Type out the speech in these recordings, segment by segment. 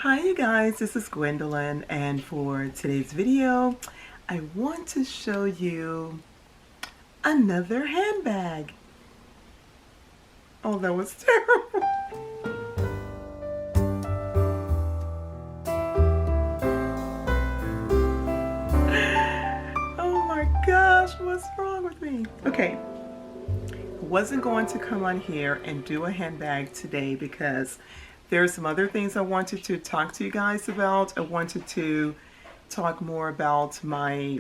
Hi you guys, this is Gwendolyn, and for today's video I want to show you another handbag. Oh, that was terrible. Oh my gosh, what's wrong with me? Okay, I wasn't going to come on here and do a handbag today because there's some other things I wanted to talk to you guys about. I wanted to talk more about my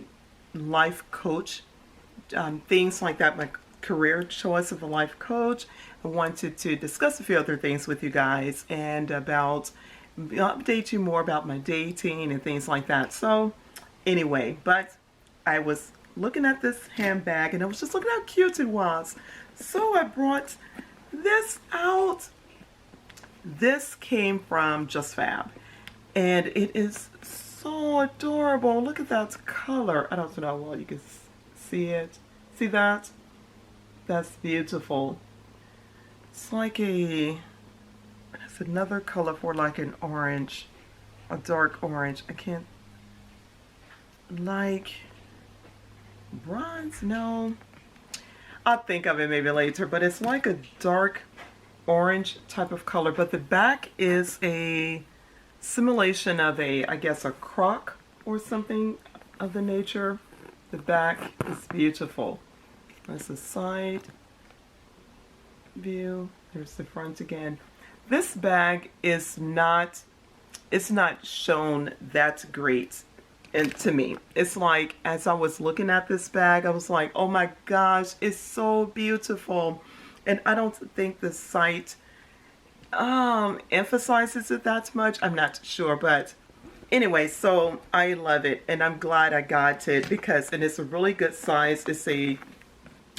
life coach, things like that, my career choice of a life coach. I wanted to discuss a few other things with you guys and update you more about my dating and things like that. So anyway, but I was looking at this handbag and I was just looking how cute it was. So I brought this out. This came from Just Fab, and it is so adorable. Look at that color. I don't know how well you can see it. See that? That's beautiful. It's like it's another color for like an orange, a dark orange. I can't, like bronze? No. I'll think of it maybe later, but it's like a dark orange type of color, but the back is a simulation of I guess a croc or something of the nature. The back is beautiful. There's the side view. There's the front again. This bag is not, it's not shown that great. And to me, it's like, as I was looking at this bag, I was like, oh my gosh, it's so beautiful. And I don't think the site emphasizes it that much. I'm not sure, but anyway, so I love it, and I'm glad I got it because, and it's a really good size. It's a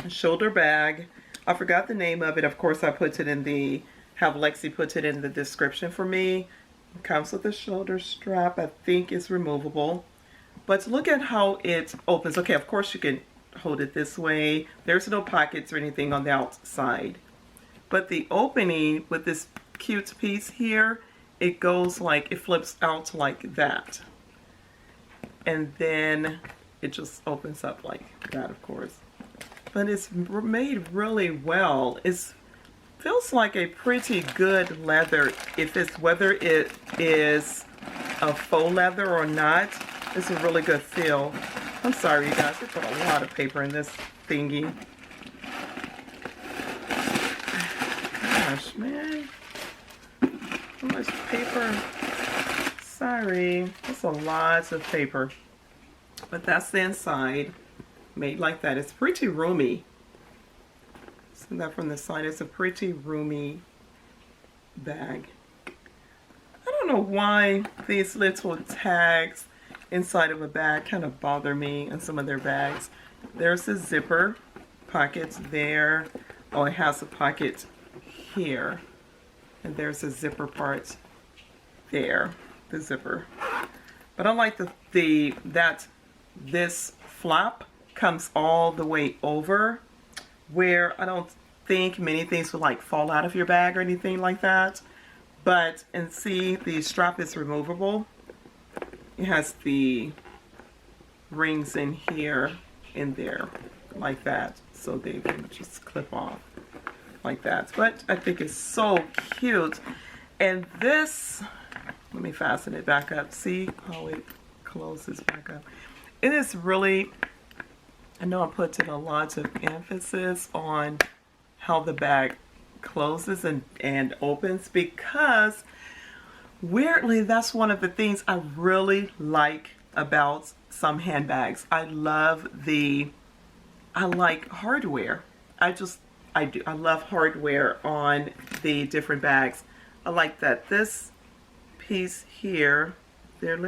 shoulder bag. I forgot the name of it. Of course, I put it in have Lexi put it in the description for me. It comes with a shoulder strap. I think it's removable. But look at how it opens. Okay, of course you can hold it this way. There's no pockets or anything on the outside. But the opening with this cute piece here, it goes like, it flips out like that. And then it just opens up like that, of course. But it's made really well. It feels like a pretty good leather. If it's, whether it is a faux leather or not, it's a really good feel. I'm sorry, you guys, I put a lot of paper in this thingy. Gosh, man. So much paper. Sorry. That's a lot of paper. But that's the inside. Made like that. It's pretty roomy. See that from the side? It's a pretty roomy bag. I don't know why these little tags inside of a bag kind of bother me in some of their bags. There's a zipper pockets there. Oh, it has a pocket here, and there's a zipper part there, the zipper. But I like that this flap comes all the way over, where I don't think many things would like fall out of your bag or anything like that. But, and see, the strap is removable. It has the rings in here, in there, like that, so they can just clip off like that. But I think it's so cute. And this, let me fasten it back up. See how it closes back up. It is really, I know I'm putting a lot of emphasis on how the bag closes and opens, because weirdly, that's one of the things I really like about some handbags. I like hardware. I love hardware on the different bags. I like that this piece here, this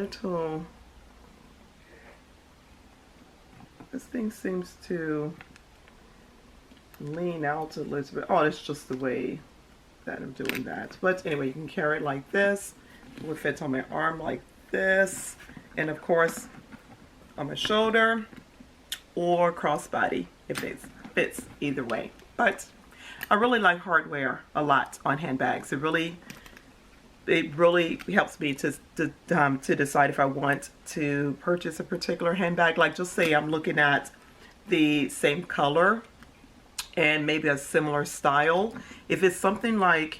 thing seems to lean out a little bit. Oh, it's just the way that I'm doing that. But anyway, you can carry it like this. It will fit on my arm like this, and of course on my shoulder or crossbody if it fits either way. But I really like hardware a lot on handbags. It really it really helps me to decide if I want to purchase a particular handbag. Like, just say I'm looking at the same color and maybe a similar style. If it's something like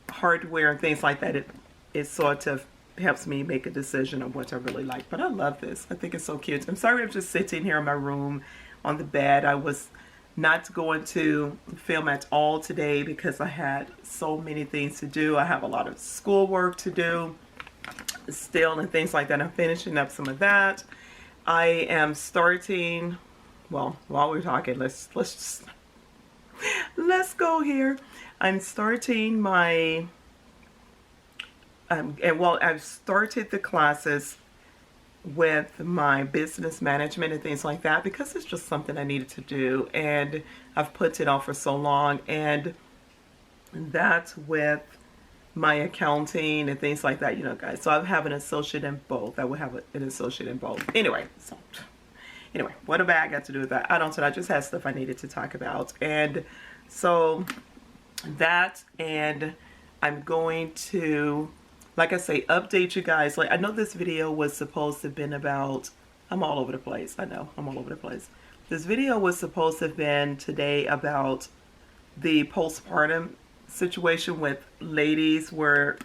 hardware and things like that, it sort of helps me make a decision on what I really like. But I love this. I think it's so cute. I'm sorry I'm just sitting here in my room on the bed. I was not going to film at all today because I had so many things to do. I have a lot of schoolwork to do still and things like that. I'm finishing up some of that. I am starting, well, while we're talking, let's go here. I'm starting my I've started the classes with my business management and things like that because it's just something I needed to do, and I've put it off for so long. And that's with my accounting and things like that, you know, guys. So I have an associate in both. I would have an associate in both. Anyway, what have I got to do with that? I don't know. I just had stuff I needed to talk about. And so that, and I'm going to, like I say, update you guys. Like, I know this video was supposed to have been about, I'm all over the place. I know, I'm all over the place. This video was supposed to have been today about the postpartum situation with ladies, where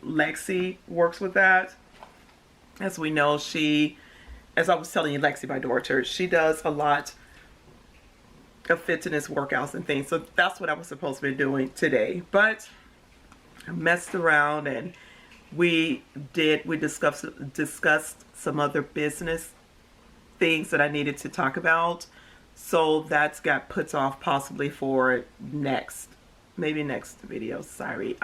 Lexi works with that. As we know, as I was telling you, Lexi, my daughter, she does a lot of fitness workouts and things. So that's what I was supposed to be doing today. But I messed around, and we discussed some other business things that I needed to talk about. So that's got put off possibly for maybe next video. Sorry.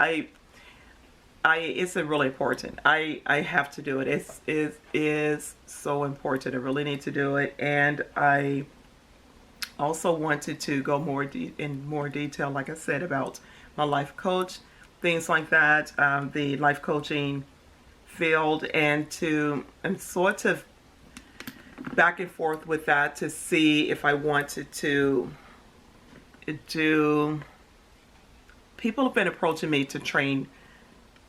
It's really important. I have to do it. It is so important. I really need to do it. And I also wanted to go in more detail, like I said, about my life coach, things like that, the life coaching field, and sort of back and forth with that to see if I wanted to do. People have been approaching me to train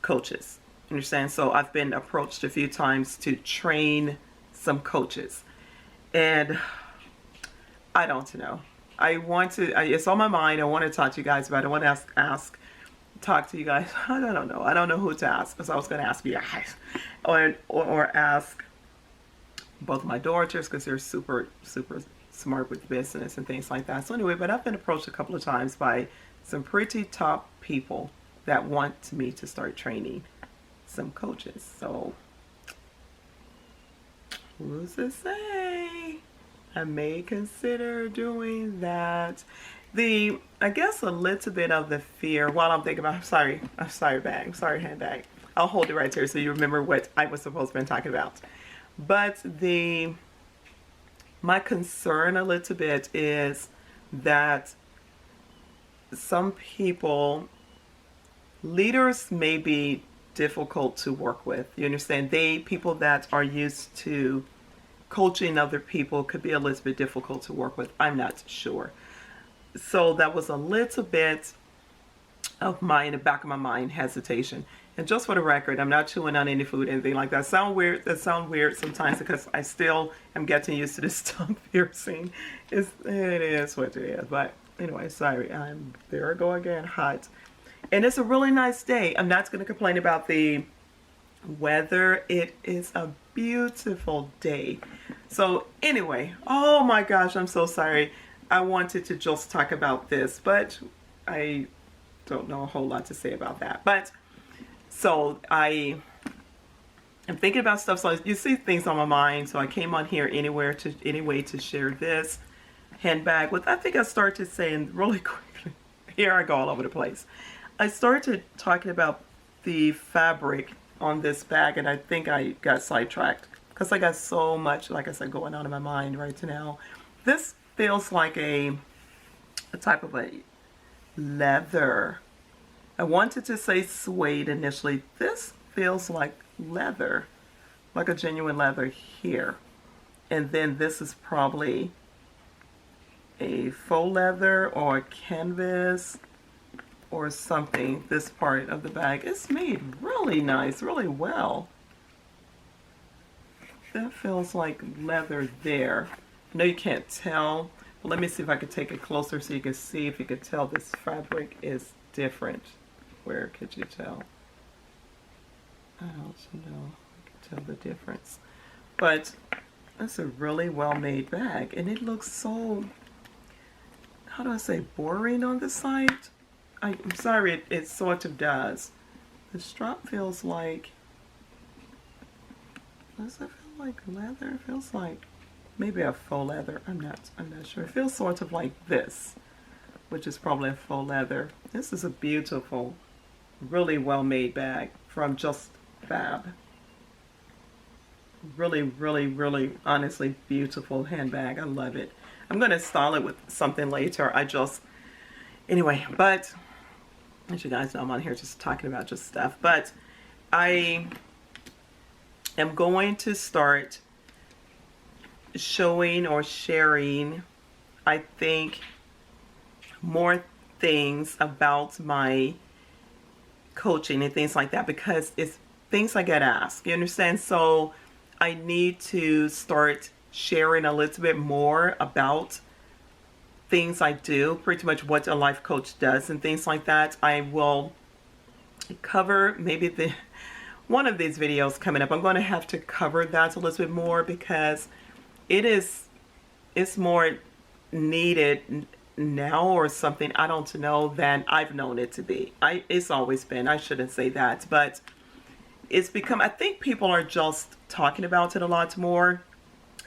coaches, understand? So I've been approached a few times to train some coaches, and I don't know. It's on my mind. I want to talk to you guys about it. I want to talk to you guys. I don't know. I don't know who to ask, because I was going to ask you guys, or ask both my daughters, because they're super, super smart with business and things like that. So anyway, but I've been approached a couple of times by some pretty top people that want me to start training some coaches. So who's to say? I may consider doing that. I guess a little bit of the fear while I'm thinking about, I'm sorry handbag. I'll hold it right there so you remember what I was supposed to be talking about. But my concern a little bit is that some leaders may be difficult to work with. You understand? People that are used to coaching other people could be a little bit difficult to work with. I'm not sure. So that was a little bit of in the back of my mind, hesitation. And just for the record, I'm not chewing on any food, anything like that. That sounds weird sometimes, because I still am getting used to this tongue piercing. It is what it is. But anyway, sorry. There I go again, hot. And it's a really nice day. I'm not going to complain about the weather. It is a beautiful day. So anyway, oh my gosh, I'm so sorry. I wanted to just talk about this, but I don't know a whole lot to say about that. But so I am thinking about stuff. So you see things on my mind. So I came on here anyway to share this handbag with. I think I started saying really quickly. Here I go all over the place. I started talking about the fabric on this bag, and I think I got sidetracked because I got so much, like I said, going on in my mind right now. This feels like a type of a leather. I wanted to say suede initially. This feels like leather, like a genuine leather here. And then this is probably a faux leather or canvas. or something, this part of the bag. It's made really nice, really well. That feels like leather there. I know you can't tell, but let me see if I could take it closer so you can see if you could tell this fabric is different. Where could you tell? I don't know. I can tell the difference. But that's a really well-made bag, and it looks so, how do I say, boring on the side? I'm sorry, it sort of does. The strap feels like, does it feel like leather? It feels like maybe a faux leather. I'm not sure. It feels sort of like this, which is probably a faux leather. This is a beautiful, really well-made bag from Just Fab. Really, really, really, honestly beautiful handbag. I love it. I'm going to style it with something later. Anyway, but as you guys know, I'm on here just talking about just stuff. But I am going to start showing or sharing, I think, more things about my coaching and things like that, because it's things I get asked. You understand? So I need to start sharing a little bit more about things I do, pretty much what a life coach does and things like that. I will cover maybe one of these videos coming up. I'm going to have to cover that a little bit more because it's more needed now or something, I don't know, than I've known it to be. It's always been, I shouldn't say that, but it's become, I think people are just talking about it a lot more,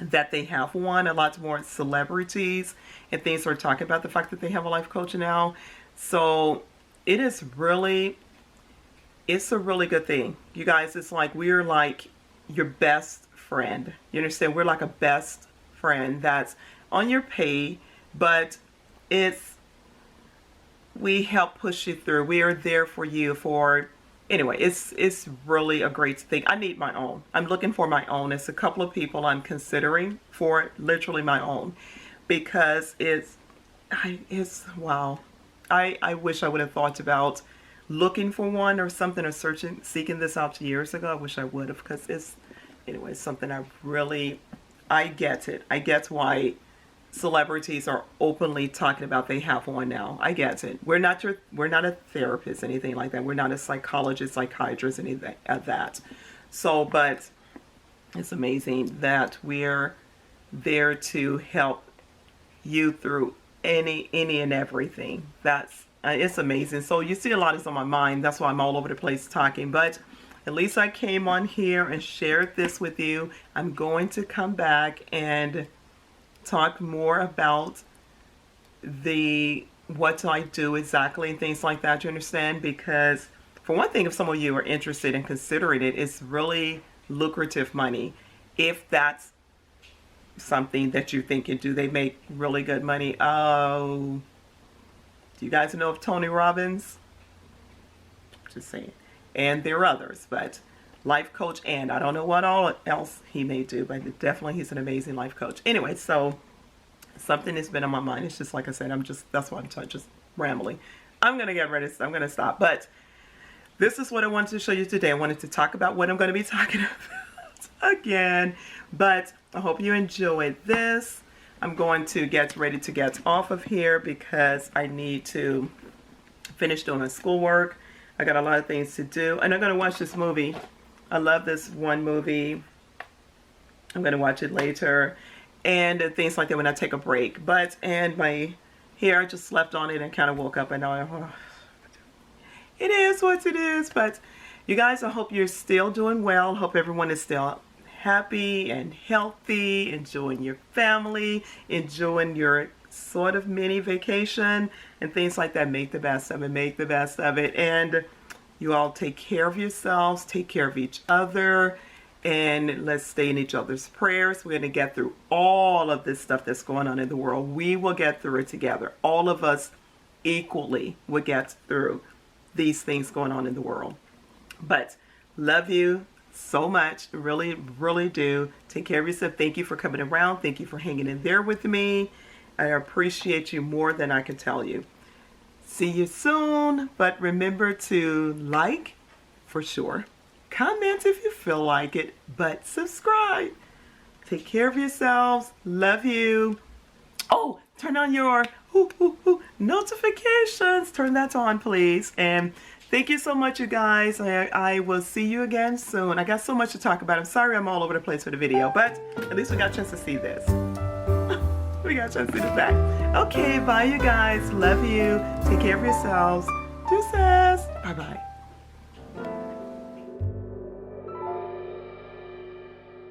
that they have one. A lot more celebrities and things are talking about the fact that they have a life coach now. So it is really, it's a really good thing. You guys, it's like we're like your best friend. You understand? We're like a best friend that's on your pay, but we help push you through. We are there for you for, anyway, it's really a great thing. I need my own. I'm looking for my own. It's a couple of people I'm considering for literally my own, because it's wow. I wish I would have thought about looking for one or something, or seeking this out years ago. I wish I would have, because it's something I get it. I get why celebrities are openly talking about they have one now. I get it. We're not a therapist, anything like that. We're not a psychologist, psychiatrist, anything of that. So, but it's amazing that we're there to help you through any and everything. That's it's amazing. So you see a lot is on my mind. That's why I'm all over the place talking. But at least I came on here and shared this with you. I'm going to come back and talk more about what I do exactly and things like that, you understand? Because for one thing, if some of you are interested in considering it, it's really lucrative money. If that's something that you think you do, they make really good money. Oh, do you guys know of Tony Robbins? Just saying. And there are others, but life coach, and I don't know what all else he may do, but definitely he's an amazing life coach. Anyway, so something has been on my mind. It's just like I said, that's why I'm just rambling. I'm going to get ready. I'm going to stop. But this is what I wanted to show you today. I wanted to talk about what I'm going to be talking about again. But I hope you enjoyed this. I'm going to get ready to get off of here because I need to finish doing my schoolwork. I got a lot of things to do. And I'm going to watch this movie. I love this one movie. I'm going to watch it later. And things like that when I take a break. And my hair, I just slept on it and kind of woke up. And now it is what it is. But you guys, I hope you're still doing well. Hope everyone is still happy and healthy. Enjoying your family. Enjoying your sort of mini vacation. And things like that. Make the best of it. Make the best of it. And you all take care of yourselves. Take care of each other. And let's stay in each other's prayers. We're going to get through all of this stuff that's going on in the world. We will get through it together. All of us equally will get through these things going on in the world. But love you so much. Really, really do. Take care of yourself. Thank you for coming around. Thank you for hanging in there with me. I appreciate you more than I can tell you. See you soon, but remember to like for sure. Comment if you feel like it, but subscribe. Take care of yourselves. Love you. Oh, turn on your notifications. Turn that on, please. And thank you so much, you guys. I will see you again soon. I got so much to talk about. I'm sorry I'm all over the place for the video, but at least we got a chance to see this. We got a chance to see the back. Okay, bye, you guys. Love you. Take care of yourselves. Deuces. Bye-bye.